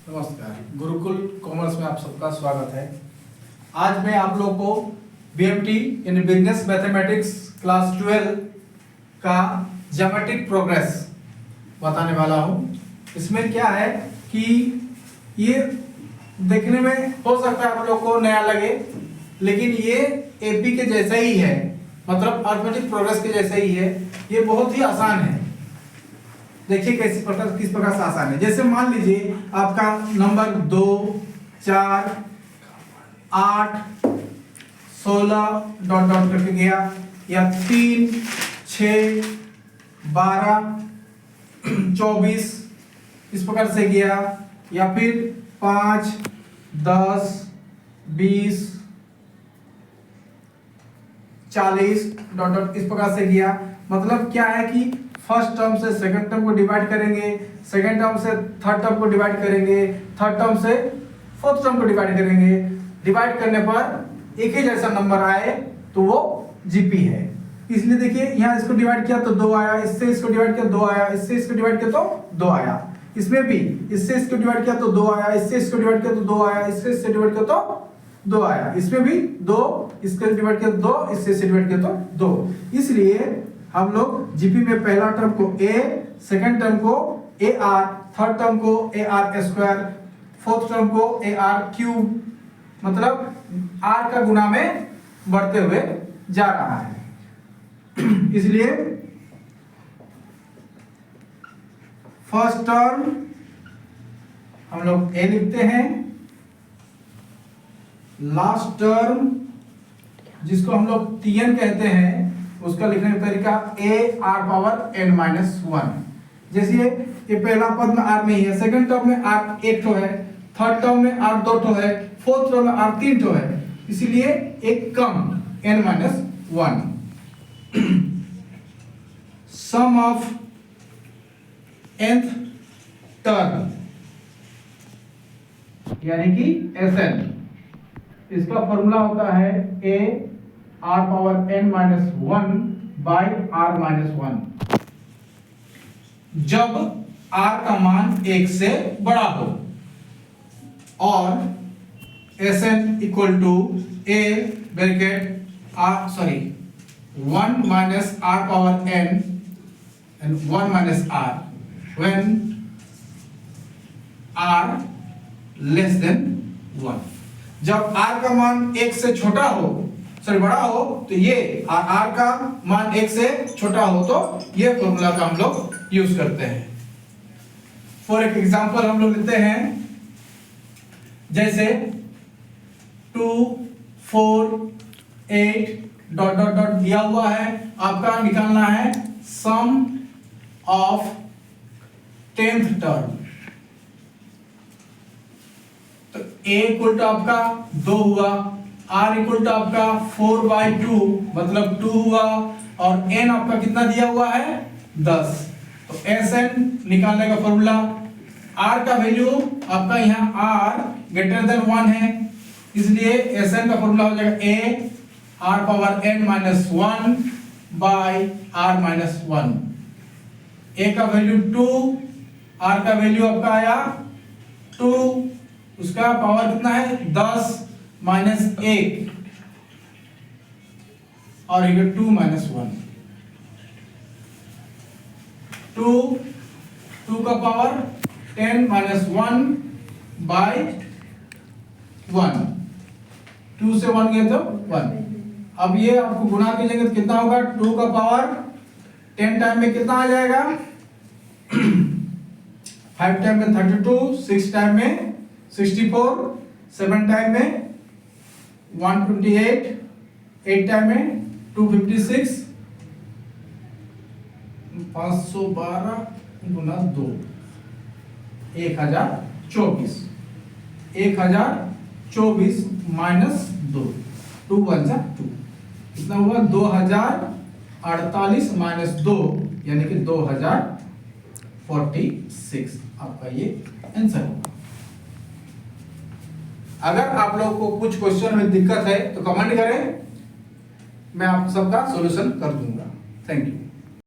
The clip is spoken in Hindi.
नमस्कार, गुरुकुल कॉमर्स में आप सबका स्वागत है। आज मैं आप लोग को बीएमटी यानी बिजनेस मैथमेटिक्स क्लास 12 का ज्योमेट्रिक प्रोग्रेस बताने वाला हूँ। इसमें क्या है कि ये देखने में हो सकता है आप लोग को नया लगे, लेकिन ये एपी के जैसा ही है, मतलब अरिथमेटिक प्रोग्रेस के जैसा ही है। ये बहुत ही आसान है। देखिए किस प्रकार से आसान है। जैसे मान लीजिए आपका नंबर 2, 4, 8, 16 डॉट डॉट करके गया, या 3, 6, 12, 24 इस प्रकार से गया, या फिर 5, 10, 20, 40 डॉट डॉट इस प्रकार से गया। मतलब क्या है कि फर्स्ट टर्म से सेकंड टर्म को डिवाइड करेंगे, सेकंड टर्म से थर्ड टर्म को डिवाइड करेंगे, थर्ड टर्म से फोर्थ टर्म को डिवाइड करेंगे। डिवाइड करने पर एक ही जैसा नंबर आए तो वो जीपी है। इसलिए देखिए यहाँ इसको डिवाइड किया तो 2 आया, इससे इसको डिवाइड किया 2 आया, इससे इसको डिवाइड किया तो 2 आया। इसमें भी इससे इसको डिवाइड किया तो 2 आया, इससे इसको डिवाइड किया तो 2 आया, इससे इससे डिवाइड किया तो 2 आया। इसमें भी 2, इससे डिवाइड किया 2, इससे डिवाइड किया तो 2। इसलिए हम लोग जीपी में पहला टर्म को a, सेकंड टर्म को ar, थर्ड टर्म को ar स्क्वायर, फोर्थ टर्म को ar क्यूब, मतलब r का गुना में बढ़ते हुए जा रहा है। इसलिए फर्स्ट टर्म हम लोग a लिखते हैं, लास्ट टर्म जिसको हम लोग tn कहते हैं उसका लिखने का तरीका a r power n minus 1। जैसे ये पहला पद में r नहीं है, सेकंड टर्म में r 1 ठो है, थर्ड टर्म में r 2 ठो है, फोर्थ टर्म में r 3 ठो है, इसलिए एक कम n minus 1। Sum of nth term यानी कि Sn, इसका फॉर्मूला होता है a r power n minus 1 by r minus 1, जब r का मान 1 से बड़ा हो और Sn equal to a bracket r 1 minus r power n and 1 minus r when r less than 1। जब r का मान 1 से छोटा हो, बड़ा हो, तो ये r का मान 1 से छोटा हो तो ये फॉर्मूला का हम लोग यूज करते हैं। फॉर एक एग्जांपल हम लोग लेते हैं, जैसे 2, 4, 8 डॉट डॉट डॉट दिया हुआ है, आपका निकालना है सम ऑफ 10th टर्म। तो a इक्वल टू आपका 2 हुआ, r इक्वल टू आपका 4/2 मतलब 2 हुआ, और n आपका कितना दिया हुआ है 10। तो Sn निकालने का फॉर्मूला, r का वैल्यू आपका यहाँ r ग्रेटर देन 1 है, इसलिए Sn का फॉर्मूला हो जाएगा a r power n minus 1 by r minus 1। a का वैल्यू 2, r का वैल्यू आपका आया 2, उसका पावर कितना है 10 माइनस 1, और ये 2 माइनस 1, 2 का पावर 10 माइनस 1 बाई 1, 2 से 1 गया तो 1। अब ये आपको गुणा कीजिएंगे तो कितना होगा, 2 का पावर 10 टाइम में कितना आ जाएगा 5 टाइम में 32, 6 टाइम में 64, 7 टाइम में 128, 8 टाइम में 256, 512 गुना 2 1024, 1024 माइनस 2, 2 1 जा 2, कितना हुआ 2048 माइनस 2 यानी कि 2046 आपका ये आंसर होगा। अगर आप लोग को कुछ क्वेश्चन में दिक्कत है तो कमेंट करें, मैं आप सबका सॉल्यूशन कर दूंगा। Thank you.